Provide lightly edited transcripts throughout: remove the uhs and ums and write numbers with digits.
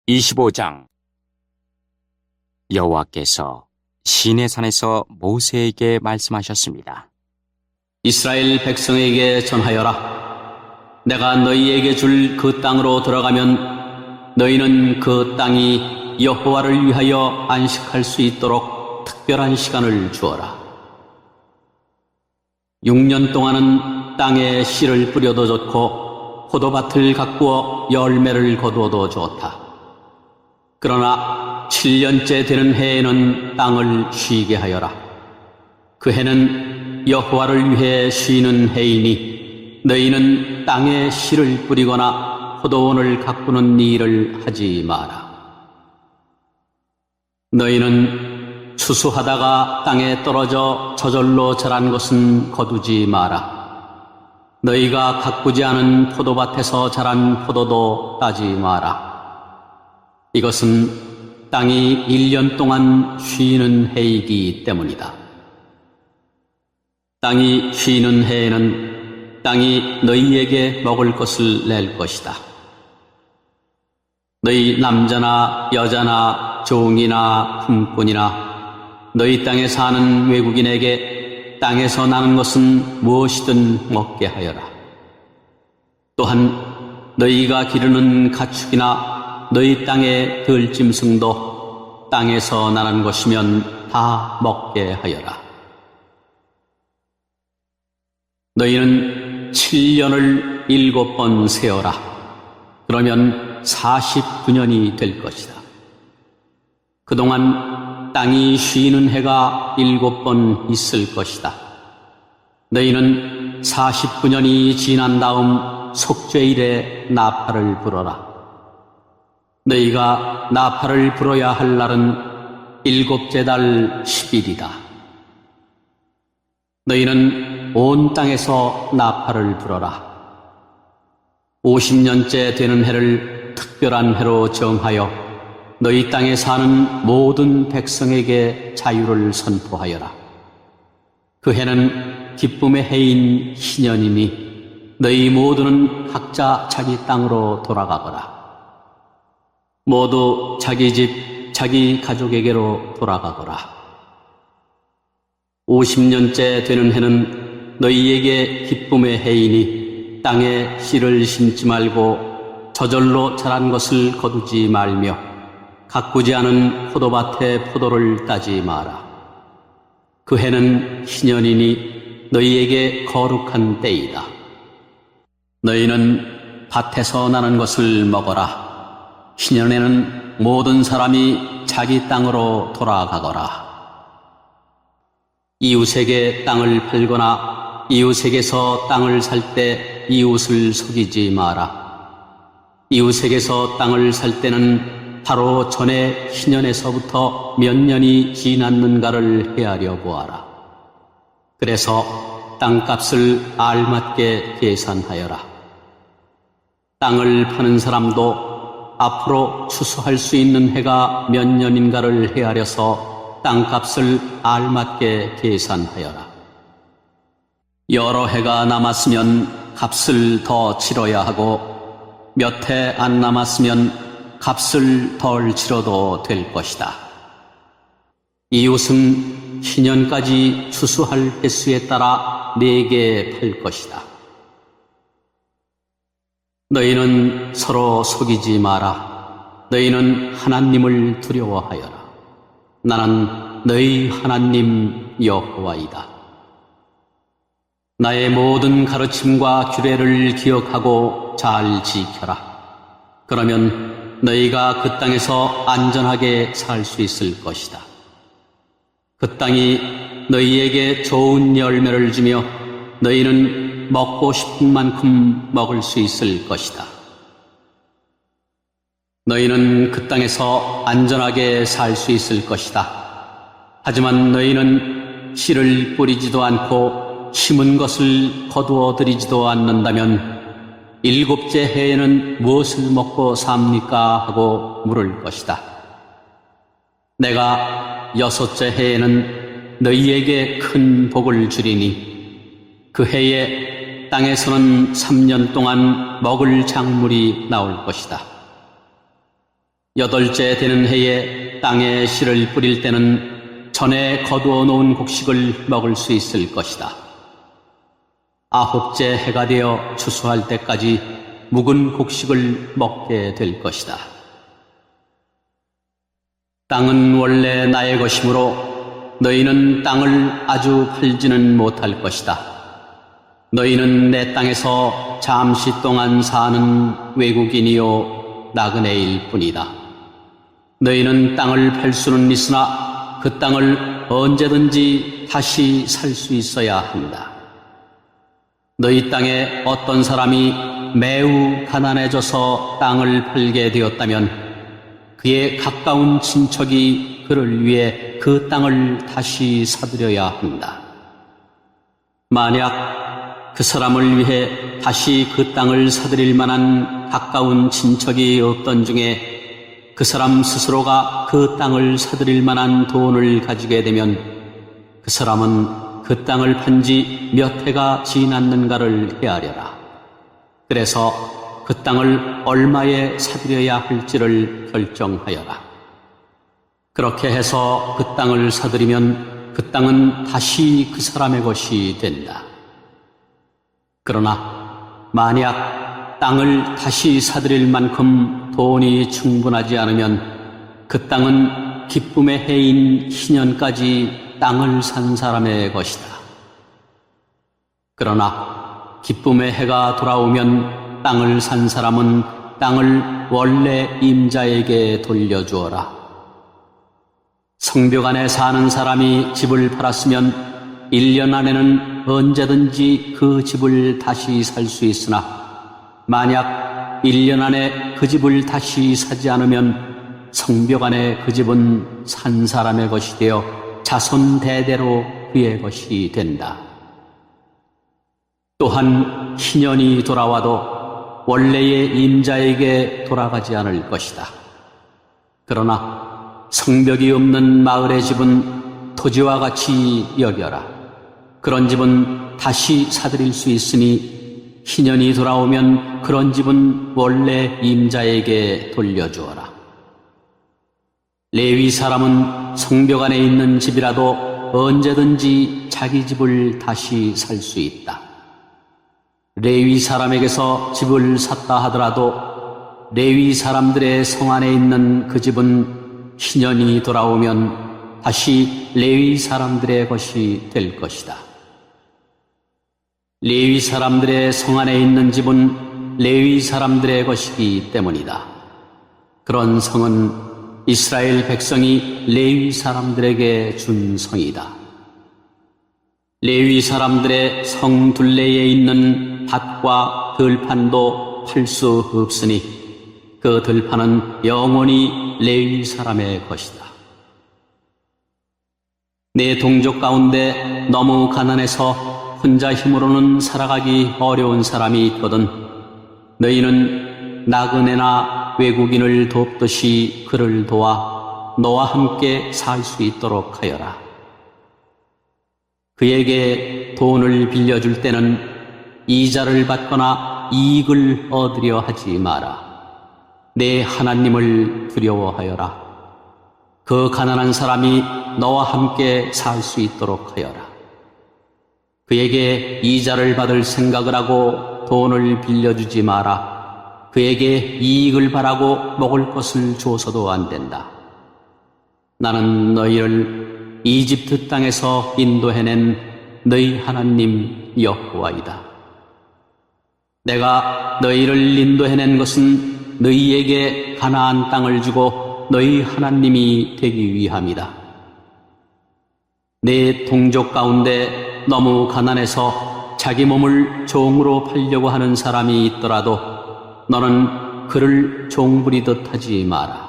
25장. 여호와께서 시내산에서 모세에게 말씀하셨습니다. 이스라엘 백성에게 전하여라. 내가 너희에게 줄 그 땅으로 들어가면 너희는 그 땅이 여호와를 위하여 안식할 수 있도록 특별한 시간을 주어라. 6년 동안은 땅에 씨를 뿌려도 좋고 포도밭을 가꾸어 열매를 거두어도 좋다. 그러나 7년째 되는 해에는 땅을 쉬게 하여라. 그 해는 여호와를 위해 쉬는 해이니 너희는 땅에 씨를 뿌리거나 포도원을 가꾸는 일을 하지 마라. 너희는 추수하다가 땅에 떨어져 저절로 자란 것은 거두지 마라. 너희가 가꾸지 않은 포도밭에서 자란 포도도 따지 마라. 이것은 땅이 1년 동안 쉬는 해이기 때문이다. 땅이 쉬는 해에는 땅이 너희에게 먹을 것을 낼 것이다. 너희 남자나 여자나 종이나 품꾼이나 너희 땅에 사는 외국인에게 땅에서 나는 것은 무엇이든 먹게 하여라. 또한 너희가 기르는 가축이나 너희 땅의 들짐승도 땅에서 나는 것이면 다 먹게 하여라. 너희는 7년을 7번 세어라. 그러면 49년이 될 것이다. 그동안 땅이 쉬는 해가 7번 있을 것이다. 너희는 49년이 지난 다음 속죄일에 나팔을 불어라. 너희가 나팔을 불어야 할 날은 7째 달 10일이다. 너희는 온 땅에서 나팔을 불어라. 50년째 되는 해를 특별한 해로 정하여 너희 땅에 사는 모든 백성에게 자유를 선포하여라. 그 해는 기쁨의 해인 희년이니 너희 모두는 각자 자기 땅으로 돌아가거라. 모두 자기 집, 자기 가족에게로 돌아가거라. 50년째 되는 해는 너희에게 기쁨의 해이니 땅에 씨를 심지 말고 저절로 자란 것을 거두지 말며 가꾸지 않은 포도밭의 포도를 따지 마라. 그 해는 희년이니 너희에게 거룩한 때이다. 너희는 밭에서 나는 것을 먹어라. 희년에는 모든 사람이 자기 땅으로 돌아가거라. 이웃에게 땅을 팔거나 이웃에게서 땅을 살 때 이웃을 속이지 마라. 이웃에게서 땅을 살 때는 바로 전에 희년에서부터 몇 년이 지났는가를 헤아려 보아라. 그래서 땅값을 알맞게 계산하여라. 땅을 파는 사람도 앞으로 추수할 수 있는 해가 몇 년인가를 헤아려서 땅값을 알맞게 계산하여라. 여러 해가 남았으면 값을 더 치러야 하고 몇 해 안 남았으면 값을 덜 치러도 될 것이다. 이웃은 희년까지 추수할 횟수에 따라 내게 팔 것이다. 너희는 서로 속이지 마라. 너희는 하나님을 두려워하여라. 나는 너희 하나님 여호와이다. 나의 모든 가르침과 규례를 기억하고 잘 지켜라. 그러면 너희가 그 땅에서 안전하게 살 수 있을 것이다. 그 땅이 너희에게 좋은 열매를 주며 너희는 먹고 싶은 만큼 먹을 수 있을 것이다. 너희는 그 땅에서 안전하게 살 수 있을 것이다. 하지만 너희는 씨를 뿌리지도 않고 심은 것을 거두어 들이지도 않는다면 7째 해에는 무엇을 먹고 삽니까? 하고 물을 것이다. 내가 6째 해에는 너희에게 큰 복을 주리니 그 해에 땅에서는 3년 동안 먹을 작물이 나올 것이다. 8째 되는 해에 땅에 씨를 뿌릴 때는 전에 거두어 놓은 곡식을 먹을 수 있을 것이다. 9째 해가 되어 추수할 때까지 묵은 곡식을 먹게 될 것이다. 땅은 원래 나의 것이므로 너희는 땅을 아주 팔지는 못할 것이다. 너희는 내 땅에서 잠시 동안 사는 외국인이요 나그네일 뿐이다. 너희는 땅을 팔 수는 있으나 그 땅을 언제든지 다시 살 수 있어야 한다. 너희 땅에 어떤 사람이 매우 가난해져서 땅을 팔게 되었다면 그의 가까운 친척이 그를 위해 그 땅을 다시 사들여야 한다. 만약 그 사람을 위해 다시 그 땅을 사들일 만한 가까운 친척이 없던 중에 그 사람 스스로가 그 땅을 사들일 만한 돈을 가지게 되면 그 사람은 그 땅을 판 지 몇 해가 지났는가를 헤아려라. 그래서 그 땅을 얼마에 사들여야 할지를 결정하여라. 그렇게 해서 그 땅을 사들이면 그 땅은 다시 그 사람의 것이 된다. 그러나 만약 땅을 다시 사들일 만큼 돈이 충분하지 않으면 그 땅은 기쁨의 해인 희년까지 땅을 산 사람의 것이다. 그러나 기쁨의 해가 돌아오면 땅을 산 사람은 땅을 원래 임자에게 돌려주어라. 성벽 안에 사는 사람이 집을 팔았으면 1년 안에는 언제든지 그 집을 다시 살 수 있으나 만약 1년 안에 그 집을 다시 사지 않으면 성벽 안에 그 집은 산 사람의 것이 되어 자손 대대로 그의 것이 된다. 또한 희년이 돌아와도 원래의 임자에게 돌아가지 않을 것이다. 그러나 성벽이 없는 마을의 집은 토지와 같이 여겨라. 그런 집은 다시 사들일 수 있으니 희년이 돌아오면 그런 집은 원래 임자에게 돌려주어라. 레위 사람은 성벽 안에 있는 집이라도 언제든지 자기 집을 다시 살 수 있다. 레위 사람에게서 집을 샀다 하더라도 레위 사람들의 성 안에 있는 그 집은 희년이 돌아오면 다시 레위 사람들의 것이 될 것이다. 레위 사람들의 성 안에 있는 집은 레위 사람들의 것이기 때문이다. 그런 성은 이스라엘 백성이 레위 사람들에게 준 성이다. 레위 사람들의 성 둘레에 있는 밭과 들판도 팔 수 없으니 그 들판은 영원히 레위 사람의 것이다. 내 동족 가운데 너무 가난해서 혼자 힘으로는 살아가기 어려운 사람이 있거든 너희는 나그네나 외국인을 돕듯이 그를 도와 너와 함께 살 수 있도록 하여라. 그에게 돈을 빌려줄 때는 이자를 받거나 이익을 얻으려 하지 마라. 내 하나님을 두려워하여라. 그 가난한 사람이 너와 함께 살 수 있도록 하여라. 그에게 이자를 받을 생각을 하고 돈을 빌려주지 마라. 그에게 이익을 바라고 먹을 것을 줘서도 안 된다. 나는 너희를 이집트 땅에서 인도해낸 너희 하나님 여호와이다. 내가 너희를 인도해낸 것은 너희에게 가나안 땅을 주고 너희 하나님이 되기 위함이다. 내 동족 가운데 너무 가난해서 자기 몸을 종으로 팔려고 하는 사람이 있더라도 너는 그를 종부리듯 하지 마라.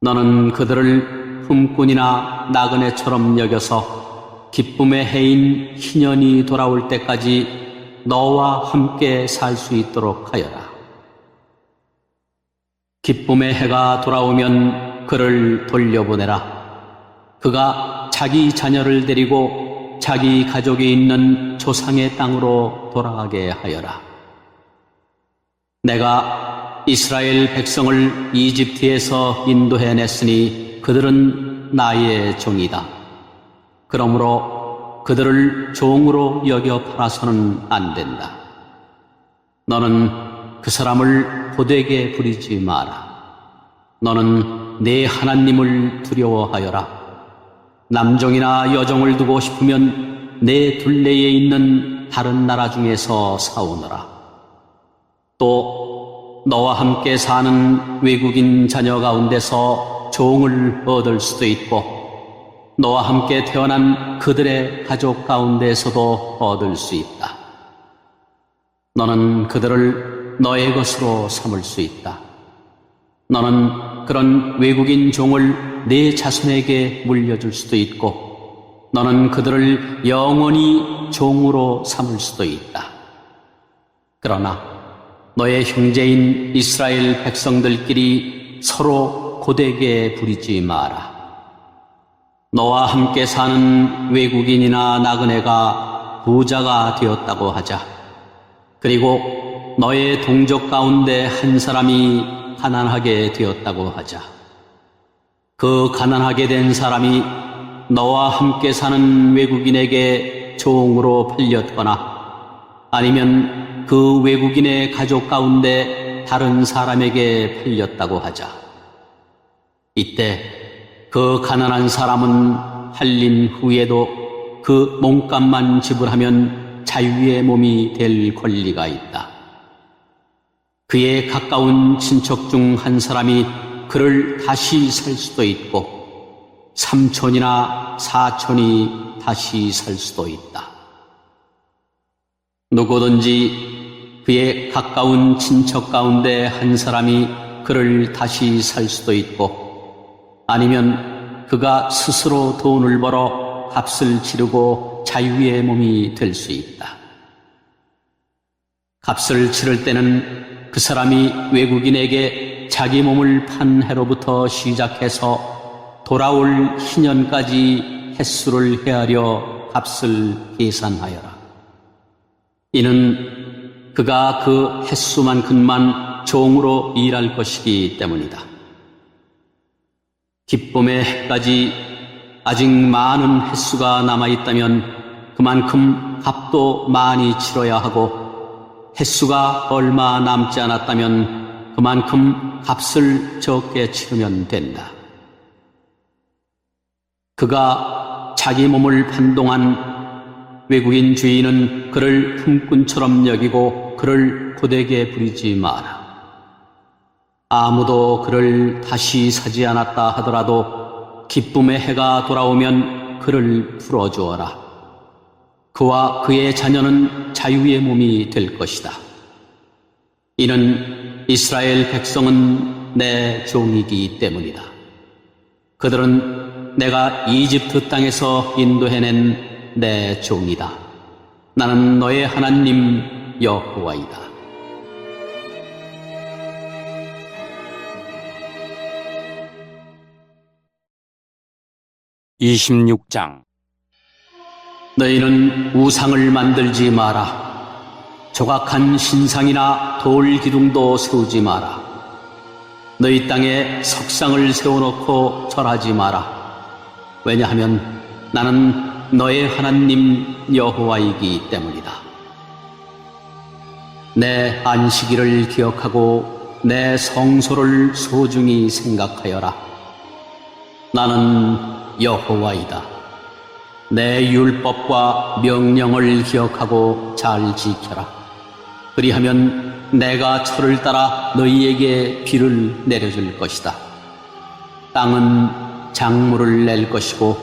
너는 그들을 품꾼이나 나그네처럼 여겨서 기쁨의 해인 희년이 돌아올 때까지 너와 함께 살 수 있도록 하여라. 기쁨의 해가 돌아오면 그를 돌려보내라. 그가 자기 자녀를 데리고 자기 가족이 있는 조상의 땅으로 돌아가게 하여라. 내가 이스라엘 백성을 이집트에서 인도해냈으니 그들은 나의 종이다. 그러므로 그들을 종으로 여겨 팔아서는 안 된다. 너는 그 사람을 호되게 부리지 마라. 너는 네 하나님을 두려워하여라. 남종이나 여종을 두고 싶으면 내 둘레에 있는 다른 나라 중에서 사오너라. 또 너와 함께 사는 외국인 자녀 가운데서 종을 얻을 수도 있고 너와 함께 태어난 그들의 가족 가운데서도 얻을 수 있다. 너는 그들을 너의 것으로 삼을 수 있다. 너는 그런 외국인 종을 네 자손에게 물려줄 수도 있고 너는 그들을 영원히 종으로 삼을 수도 있다. 그러나 너의 형제인 이스라엘 백성들끼리 서로 고되게 부리지 마라. 너와 함께 사는 외국인이나 나그네가 부자가 되었다고 하자. 그리고 너의 동족 가운데 한 사람이 가난하게 되었다고 하자. 그 가난하게 된 사람이 너와 함께 사는 외국인에게 종으로 팔렸거나 아니면 그 외국인의 가족 가운데 다른 사람에게 팔렸다고 하자. 이때 그 가난한 사람은 팔린 후에도 그 몸값만 지불하면 자유의 몸이 될 권리가 있다. 그의 가까운 친척 중 한 사람이 그를 다시 살 수도 있고 삼촌이나 사촌이 다시 살 수도 있다. 누구든지 그의 가까운 친척 가운데 한 사람이 그를 다시 살 수도 있고 아니면 그가 스스로 돈을 벌어 값을 치르고 자유의 몸이 될 수 있다. 값을 치를 때는 그 사람이 외국인에게 자기 몸을 판 해로부터 시작해서 돌아올 희년까지 횟수를 헤아려 값을 계산하여라. 이는 그가 그 횟수만큼만 종으로 일할 것이기 때문이다. 기쁨의 해까지 아직 많은 횟수가 남아있다면 그만큼 값도 많이 치러야 하고 횟수가 얼마 남지 않았다면 그만큼 값을 적게 치르면 된다. 그가 자기 몸을 판 동안 외국인 주인은 그를 품꾼처럼 여기고 그를 고되게 부리지 마라. 아무도 그를 다시 사지 않았다 하더라도 기쁨의 해가 돌아오면 그를 풀어주어라. 그와 그의 자녀는 자유의 몸이 될 것이다. 이는 이스라엘 백성은 내 종이기 때문이다. 그들은 내가 이집트 땅에서 인도해낸 내 종이다. 나는 너의 하나님 여호와이다. 26장. 너희는 우상을 만들지 마라. 조각한 신상이나 돌 기둥도 세우지 마라. 너희 땅에 석상을 세워놓고 절하지 마라. 왜냐하면 나는 너의 하나님 여호와이기 때문이다. 내 안식일을 기억하고 내 성소를 소중히 생각하여라. 나는 여호와이다. 내 율법과 명령을 기억하고 잘 지켜라. 그리하면 내가 철을 따라 너희에게 비를 내려줄 것이다. 땅은 작물을 낼 것이고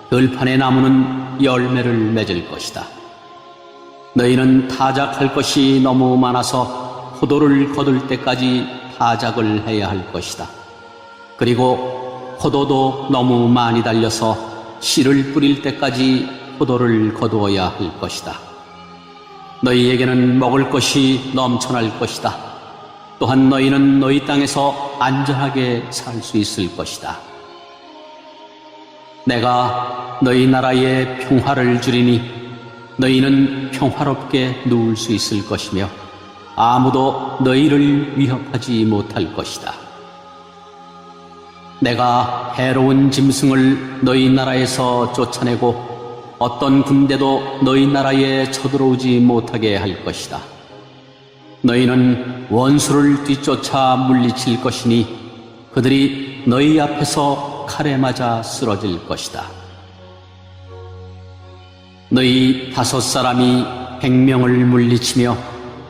들판의 나무는 열매를 맺을 것이다. 너희는 타작할 것이 너무 많아서 포도를 거둘 때까지 타작을 해야 할 것이다. 그리고 포도도 너무 많이 달려서 씨를 뿌릴 때까지 포도를 거두어야 할 것이다. 너희에게는 먹을 것이 넘쳐날 것이다. 또한 너희는 너희 땅에서 안전하게 살 수 있을 것이다. 내가 너희 나라에 평화를 주리니 너희는 평화롭게 누울 수 있을 것이며 아무도 너희를 위협하지 못할 것이다. 내가 해로운 짐승을 너희 나라에서 쫓아내고 어떤 군대도 너희 나라에 쳐들어오지 못하게 할 것이다. 너희는 원수를 뒤쫓아 물리칠 것이니 그들이 너희 앞에서 칼에 맞아 쓰러질 것이다. 너희 5사람이 100명을 물리치며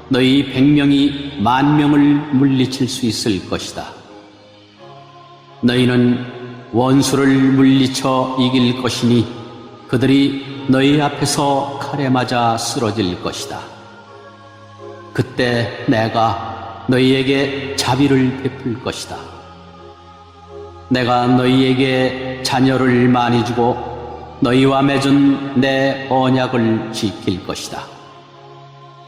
너희 100명이 10,000명을 물리칠 수 있을 것이다. 너희는 원수를 물리쳐 이길 것이니 그들이 너희 앞에서 칼에 맞아 쓰러질 것이다. 그때 내가 너희에게 자비를 베풀 것이다. 내가 너희에게 자녀를 많이 주고 너희와 맺은 내 언약을 지킬 것이다.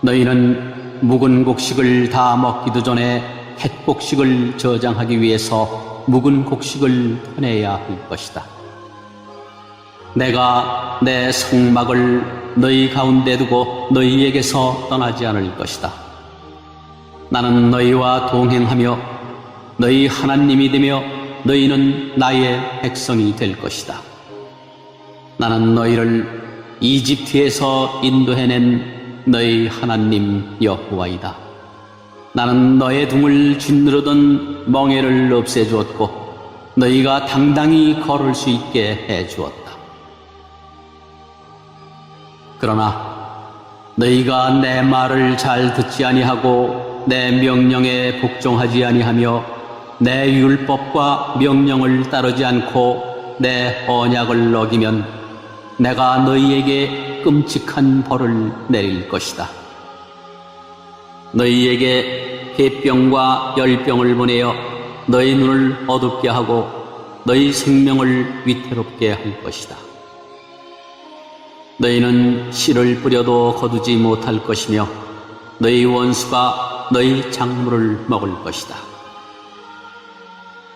너희는 묵은 곡식을 다 먹기도 전에 햇 곡식을 저장하기 위해서 묵은 곡식을 퍼내야 할 것이다. 내가 내 성막을 너희 가운데 두고 너희에게서 떠나지 않을 것이다. 나는 너희와 동행하며 너희 하나님이 되며 너희는 나의 백성이 될 것이다. 나는 너희를 이집트에서 인도해낸 너희 하나님 여호와이다. 나는 너의 등을 짓누르던 멍에를 없애주었고 너희가 당당히 걸을 수 있게 해주었다. 그러나 너희가 내 말을 잘 듣지 아니하고 내 명령에 복종하지 아니하며 내 율법과 명령을 따르지 않고 내 언약을 어기면 내가 너희에게 끔찍한 벌을 내릴 것이다. 너희에게 폐병과 열병을 보내어 너희 눈을 어둡게 하고 너희 생명을 위태롭게 할 것이다. 너희는 씨를 뿌려도 거두지 못할 것이며 너희 원수가 너희 작물을 먹을 것이다.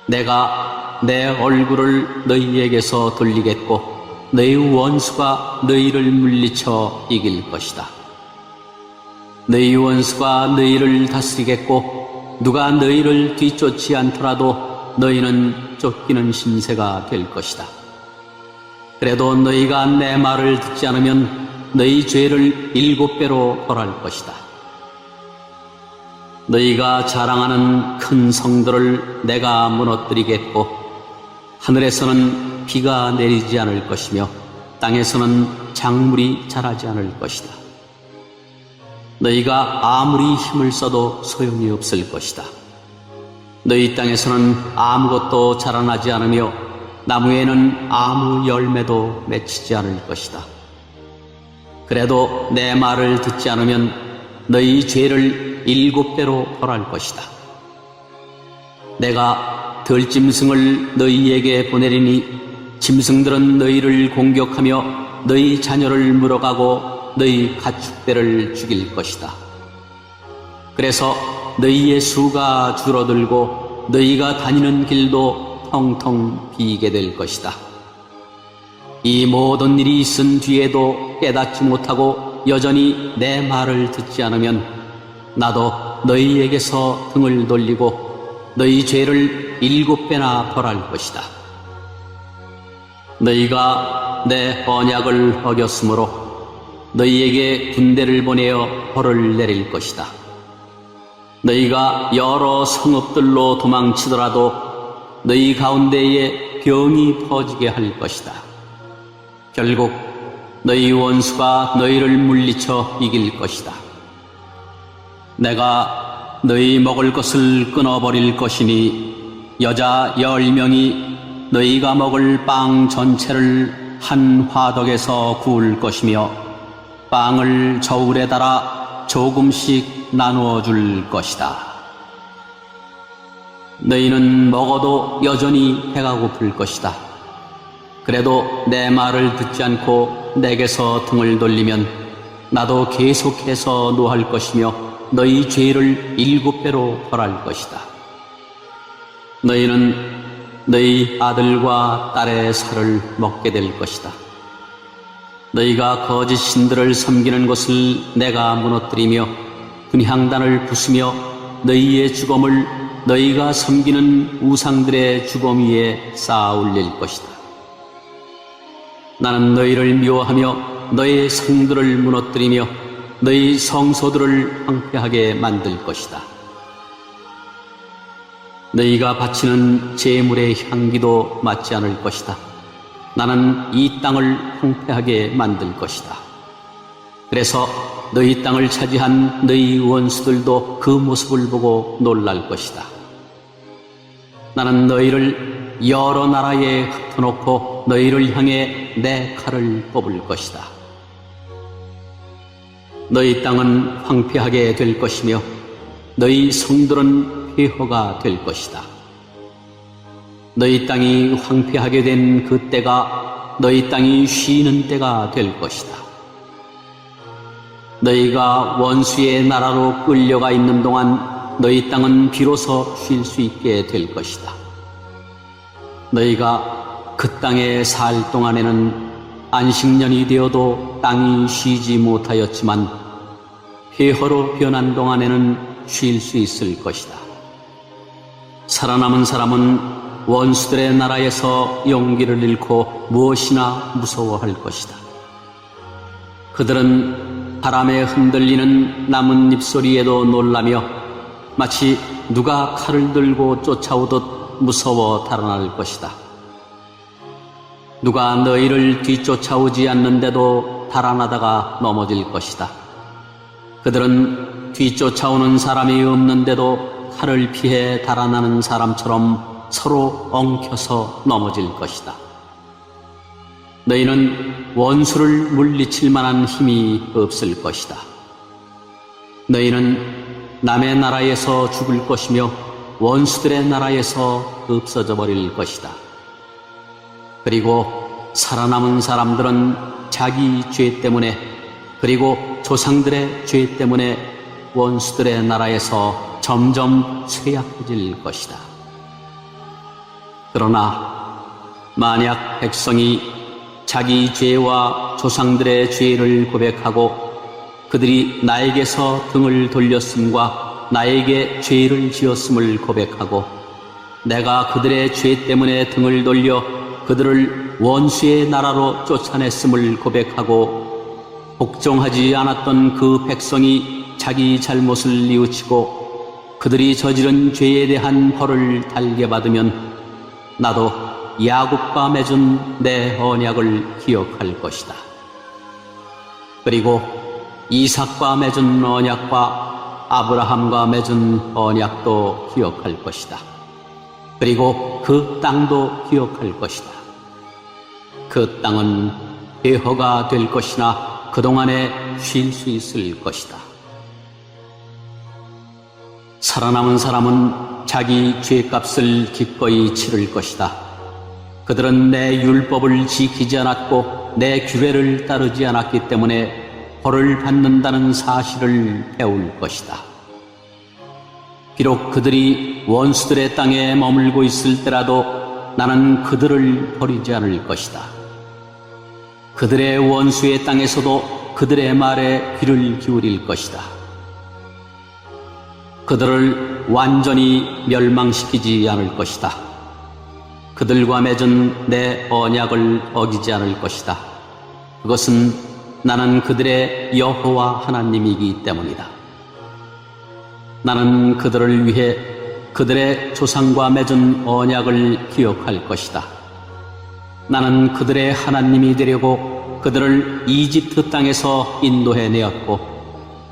내가 내 얼굴을 너희에게서 돌리겠고 너희 원수가 너희를 물리쳐 이길 것이다. 너희 원수가 너희를 다스리겠고 누가 너희를 뒤쫓지 않더라도 너희는 쫓기는 신세가 될 것이다. 그래도 너희가 내 말을 듣지 않으면 너희 죄를 7배로 벌할 것이다. 너희가 자랑하는 큰 성들을 내가 무너뜨리겠고 하늘에서는 비가 내리지 않을 것이며 땅에서는 작물이 자라지 않을 것이다. 너희가 아무리 힘을 써도 소용이 없을 것이다. 너희 땅에서는 아무것도 자라나지 않으며 나무에는 아무 열매도 맺히지 않을 것이다. 그래도 내 말을 듣지 않으면 너희 죄를 7배로 벌할 것이다. 내가 들짐승을 너희에게 보내리니 짐승들은 너희를 공격하며 너희 자녀를 물어가고 너희 가축대를 죽일 것이다. 그래서 너희의 수가 줄어들고 너희가 다니는 길도 텅텅 비게 될 것이다. 이 모든 일이 있은 뒤에도 깨닫지 못하고 여전히 내 말을 듣지 않으면 나도 너희에게서 등을 돌리고 너희 죄를 7배나 벌할 것이다. 너희가 내 언약을 어겼으므로 너희에게 군대를 보내어 벌을 내릴 것이다. 너희가 여러 성읍들로 도망치더라도 너희 가운데에 병이 퍼지게 할 것이다. 결국 너희 원수가 너희를 물리쳐 이길 것이다. 내가 너희 먹을 것을 끊어버릴 것이니 여자 10명이 너희가 먹을 빵 전체를 한 화덕에서 구울 것이며 빵을 저울에 달아 조금씩 나누어 줄 것이다. 너희는 먹어도 여전히 배가 고플 것이다. 그래도 내 말을 듣지 않고 내게서 등을 돌리면 나도 계속해서 노할 것이며 너희 죄를 7배로 벌할 것이다. 너희는 너희 아들과 딸의 살을 먹게 될 것이다. 너희가 거짓 신들을 섬기는 것을 내가 무너뜨리며 분향단을 부수며 너희의 주검을 너희가 섬기는 우상들의 주검 위에 쌓아 올릴 것이다. 나는 너희를 미워하며 너희 성들을 무너뜨리며 너희 성소들을 황폐하게 만들 것이다. 너희가 바치는 제물의 향기도 맞지 않을 것이다. 나는 이 땅을 황폐하게 만들 것이다. 그래서 너희 땅을 차지한 너희 원수들도 그 모습을 보고 놀랄 것이다. 나는 너희를 여러 나라에 흩어놓고 너희를 향해 내 칼을 뽑을 것이다. 너희 땅은 황폐하게 될 것이며 너희 성들은 폐허가 될 것이다. 너희 땅이 황폐하게 된 그 때가 너희 땅이 쉬는 때가 될 것이다. 너희가 원수의 나라로 끌려가 있는 동안 너희 땅은 비로소 쉴 수 있게 될 것이다. 너희가 그 땅에 살 동안에는 안식년이 되어도 땅이 쉬지 못하였지만 폐허로 변한 동안에는 쉴 수 있을 것이다. 살아남은 사람은 원수들의 나라에서 용기를 잃고 무엇이나 무서워할 것이다. 그들은 바람에 흔들리는 나뭇잎 소리에도 놀라며 마치 누가 칼을 들고 쫓아오듯 무서워 달아날 것이다. 누가 너희를 뒤쫓아오지 않는데도 달아나다가 넘어질 것이다. 그들은 뒤쫓아오는 사람이 없는데도 칼을 피해 달아나는 사람처럼 서로 엉켜서 넘어질 것이다. 너희는 원수를 물리칠 만한 힘이 없을 것이다. 너희는 남의 나라에서 죽을 것이며 원수들의 나라에서 없어져 버릴 것이다. 그리고 살아남은 사람들은 자기 죄 때문에 그리고 조상들의 죄 때문에 원수들의 나라에서 점점 쇠약해질 것이다. 그러나 만약 백성이 자기 죄와 조상들의 죄를 고백하고 그들이 나에게서 등을 돌렸음과 나에게 죄를 지었음을 고백하고 내가 그들의 죄 때문에 등을 돌려 그들을 원수의 나라로 쫓아냈음을 고백하고 복종하지 않았던 그 백성이 자기 잘못을 뉘우치고 그들이 저지른 죄에 대한 벌을 달게 받으면 나도 야곱과 맺은 내 언약을 기억할 것이다. 그리고 이삭과 맺은 언약과 아브라함과 맺은 언약도 기억할 것이다. 그리고 그 땅도 기억할 것이다. 그 땅은 폐허가 될 것이나 그동안에 쉴 수 있을 것이다. 살아남은 사람은 자기 죄값을 기꺼이 치를 것이다. 그들은 내 율법을 지키지 않았고 내 규례를 따르지 않았기 때문에 벌을 받는다는 사실을 배울 것이다. 비록 그들이 원수들의 땅에 머물고 있을 때라도 나는 그들을 버리지 않을 것이다. 그들의 원수의 땅에서도 그들의 말에 귀를 기울일 것이다. 그들을 완전히 멸망시키지 않을 것이다. 그들과 맺은 내 언약을 어기지 않을 것이다. 그것은 나는 그들의 여호와 하나님이기 때문이다. 나는 그들을 위해 그들의 조상과 맺은 언약을 기억할 것이다. 나는 그들의 하나님이 되려고 그들을 이집트 땅에서 인도해내었고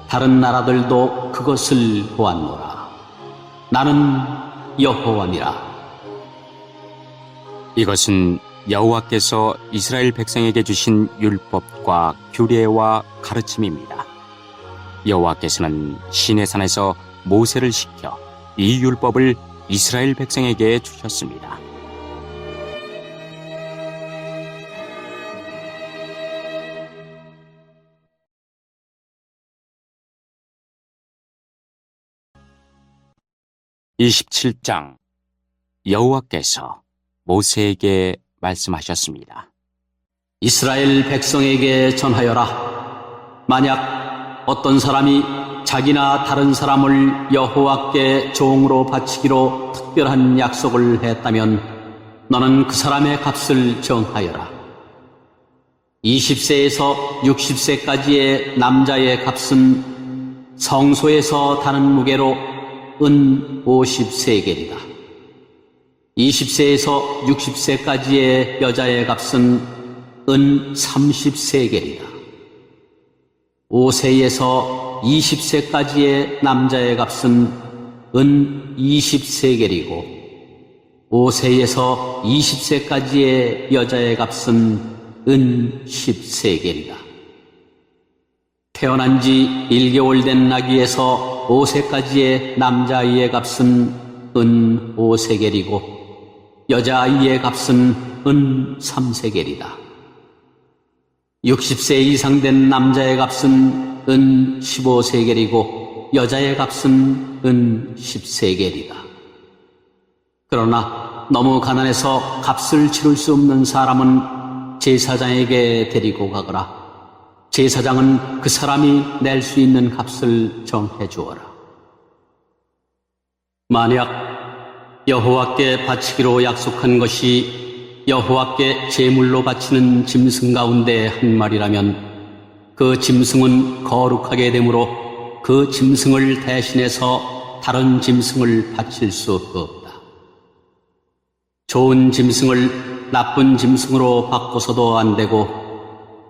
다른 나라들도 그것을 보았노라. 나는 여호와니라. 이것은 여호와께서 이스라엘 백성에게 주신 율법과 규례와 가르침입니다. 여호와께서는 시내산에서 모세를 시켜 이 율법을 이스라엘 백성에게 주셨습니다. (27장) 여호와께서 모세에게 말씀하셨습니다. 이스라엘 백성에게 전하여라. 만약 어떤 사람이 자기나 다른 사람을 여호와께 종으로 바치기로 특별한 약속을 했다면 너는 그 사람의 값을 정하여라. 20세에서 60세까지의 남자의 값은 성소에서 다는 무게로 은 50세겔이다. 20세에서 60세까지의 여자의 값은 은 30세겔이다. 5세에서 20세까지의 남자의 값은 은 20세겔이고 5세에서 20세까지의 여자의 값은 은 10세겔이다. 태어난 지 1개월 된 나귀에서 5세까지의 남자아이의 값은 은 5세겔이고 여자아이의 값은 은 3세겔이다. 60세 이상 된 남자의 값은 은 15세겔이고 여자의 값은 은 10세겔이다. 그러나 너무 가난해서 값을 치를 수 없는 사람은 제사장에게 데리고 가거라. 제사장은 그 사람이 낼 수 있는 값을 정해 주어라. 만약 여호와께 바치기로 약속한 것이 여호와께 제물로 바치는 짐승 가운데 한 마리라면 그 짐승은 거룩하게 되므로 그 짐승을 대신해서 다른 짐승을 바칠 수 없다. 좋은 짐승을 나쁜 짐승으로 바꿔서도 안 되고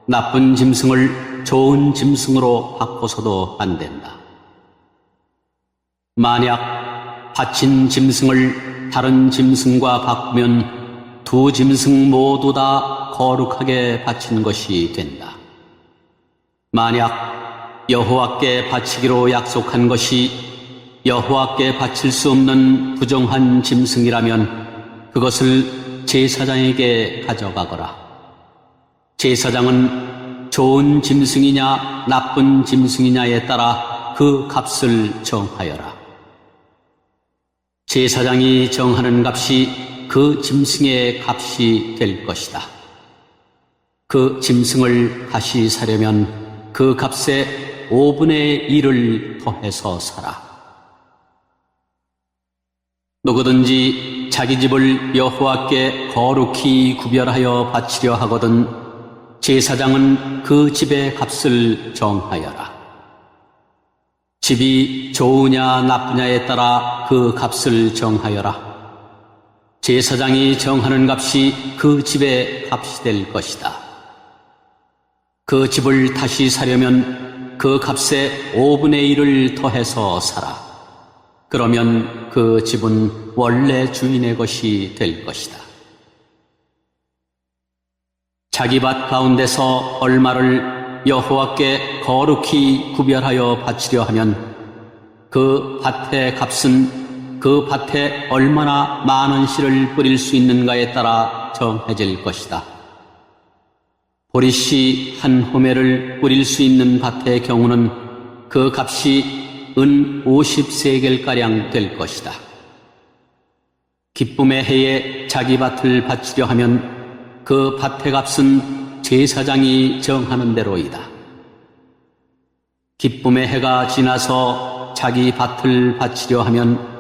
나쁜 짐승을 좋은 짐승으로 바꿔서도 안 된다. 만약 바친 짐승을 다른 짐승과 바꾸면 두 짐승 모두 다 거룩하게 바친 것이 된다. 만약 여호와께 바치기로 약속한 것이 여호와께 바칠 수 없는 부정한 짐승이라면 그것을 제사장에게 가져가거라. 제사장은 좋은 짐승이냐 나쁜 짐승이냐에 따라 그 값을 정하여라. 제사장이 정하는 값이 그 짐승의 값이 될 것이다. 그 짐승을 다시 사려면 그 값의 5분의 1을 더해서 사라. 누구든지 자기 집을 여호와께 거룩히 구별하여 바치려 하거든 제사장은 그 집의 값을 정하여라. 집이 좋으냐 나쁘냐에 따라 그 값을 정하여라. 제사장이 정하는 값이 그 집의 값이 될 것이다. 그 집을 다시 사려면 그 값의 5분의 1을 더해서 사라. 그러면 그 집은 원래 주인의 것이 될 것이다. 자기 밭 가운데서 얼마를 여호와께 거룩히 구별하여 바치려 하면 그 밭의 값은 그 밭에 얼마나 많은 씨를 뿌릴 수 있는가에 따라 정해질 것이다. 보리씨 한 호멜을 뿌릴 수 있는 밭의 경우는 그 값이 은 50세겔가량 될 것이다. 기쁨의 해에 자기 밭을 바치려 하면 그 밭의 값은 제사장이 정하는 대로이다. 기쁨의 해가 지나서 자기 밭을 바치려 하면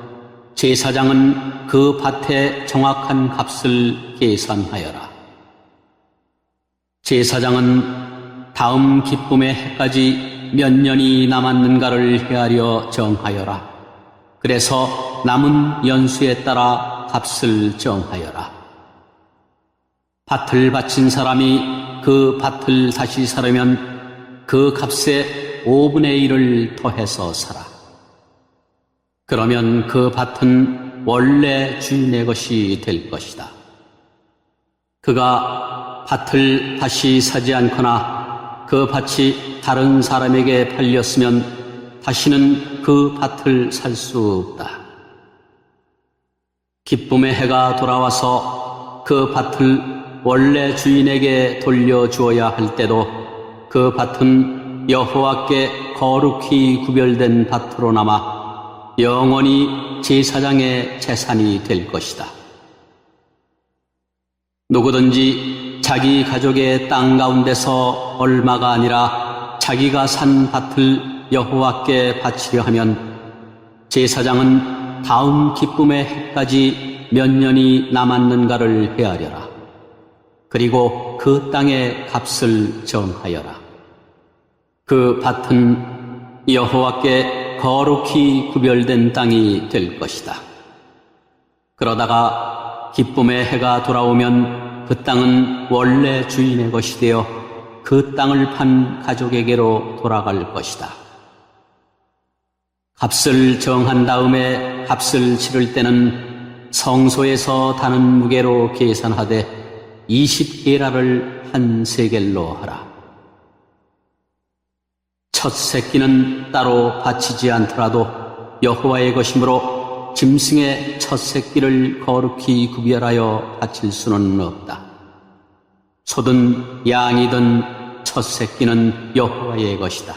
제사장은 그 밭의 정확한 값을 계산하여라. 제사장은 다음 기쁨의 해까지 몇 년이 남았는가를 헤아려 정하여라. 그래서 남은 연수에 따라 값을 정하여라. 밭을 바친 사람이 그 밭을 다시 사려면 그 값의 5분의 1을 더해서 사라. 그러면 그 밭은 원래 주인의 것이 될 것이다. 그가 밭을 다시 사지 않거나 그 밭이 다른 사람에게 팔렸으면 다시는 그 밭을 살 수 없다. 기쁨의 해가 돌아와서 그 밭을 원래 주인에게 돌려주어야 할 때도 그 밭은 여호와께 거룩히 구별된 밭으로 남아 영원히 제사장의 재산이 될 것이다. 누구든지 자기 가족의 땅 가운데서 얼마가 아니라 자기가 산 밭을 여호와께 바치려 하면 제사장은 다음 기쁨의 해까지 몇 년이 남았는가를 헤아려라. 그리고 그 땅의 값을 정하여라. 그 밭은 여호와께 거룩히 구별된 땅이 될 것이다. 그러다가 기쁨의 해가 돌아오면 그 땅은 원래 주인의 것이 되어 그 땅을 판 가족에게로 돌아갈 것이다. 값을 정한 다음에 값을 치를 때는 성소에서 다는 무게로 계산하되 20게라를 한 세겔로 하라. 첫 새끼는 따로 바치지 않더라도 여호와의 것이므로 짐승의 첫 새끼를 거룩히 구별하여 바칠 수는 없다. 소든 양이든 첫 새끼는 여호와의 것이다.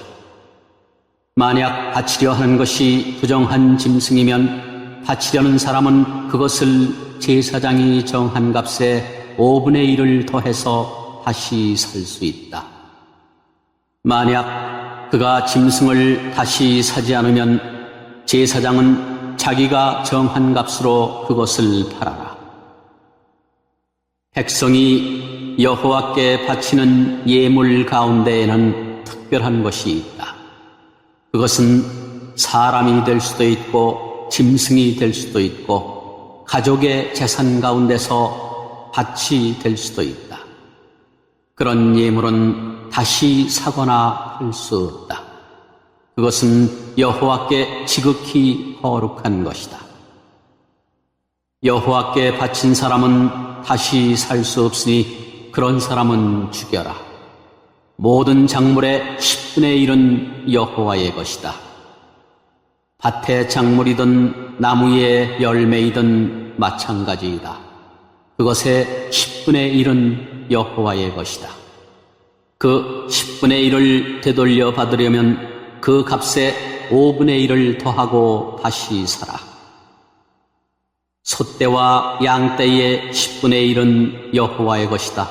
만약 바치려 하는 것이 부정한 짐승이면 바치려는 사람은 그것을 제사장이 정한 값에 5분의 1을 더해서 다시 살 수 있다. 만약 그가 짐승을 다시 사지 않으면 제사장은 자기가 정한 값으로 그것을 팔아라. 백성이 여호와께 바치는 예물 가운데에는 특별한 것이 있다. 그것은 사람이 될 수도 있고 짐승이 될 수도 있고 가족의 재산 가운데서 밭이 될 수도 있다. 그런 예물은 다시 사거나 할 수 없다. 그것은 여호와께 지극히 거룩한 것이다. 여호와께 바친 사람은 다시 살 수 없으니 그런 사람은 죽여라. 모든 작물의 10분의 1은 여호와의 것이다. 밭의 작물이든 나무의 열매이든 마찬가지이다. 그것의 10분의 1은 여호와의 것이다. 그 10분의 1을 되돌려 받으려면 그 값에 5분의 1을 더하고 다시 사라. 소떼와 양떼의 10분의 1은 여호와의 것이다.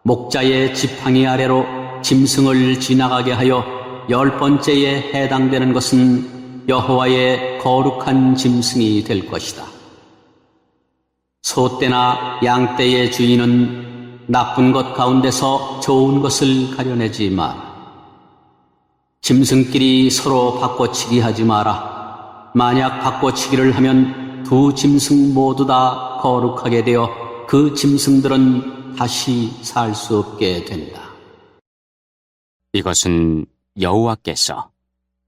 목자의 지팡이 아래로 짐승을 지나가게 하여 10번째에 해당되는 것은 여호와의 거룩한 짐승이 될 것이다. 소떼나 양떼의 주인은 나쁜 것 가운데서 좋은 것을 가려내지 마라. 짐승끼리 서로 바꿔치기 하지 마라. 만약 바꿔치기를 하면 두 짐승 모두 다 거룩하게 되어 그 짐승들은 다시 살 수 없게 된다. 이것은 여호와께서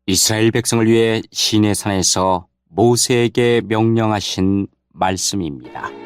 이스라엘 백성을 위해 시내산에서 모세에게 명령하신 말씀입니다.